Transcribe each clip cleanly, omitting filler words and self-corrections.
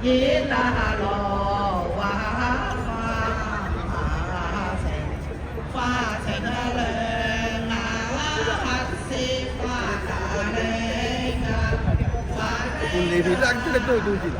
耶那罗哇花城，花城啊亮啊黑色花啊亮啊，花城。你别让这个做东西了。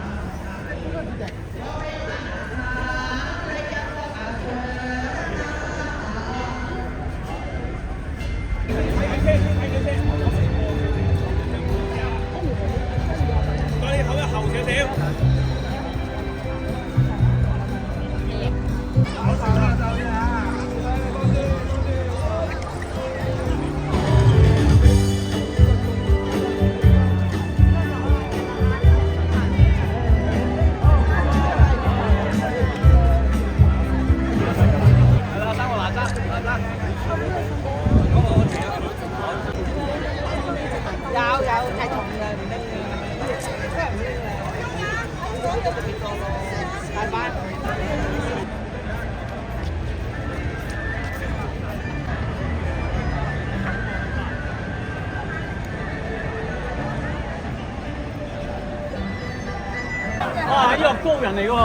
哇！呢個高人嚟㗎喎，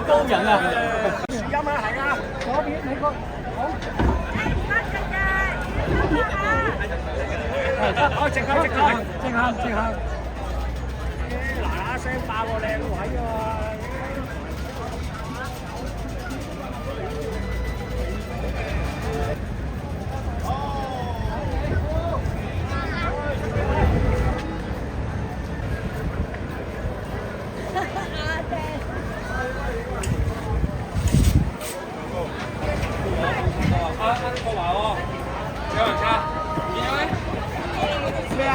高人啊！樹蔭啊，係啊，左邊美國好。好，即刻！嗱聲爆個靚位喎！過華喎，有人差，見咗咩？咩啊？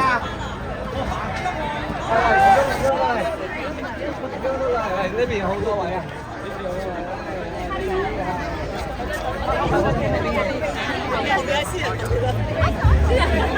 係呢邊好多位啊！呢邊好多位。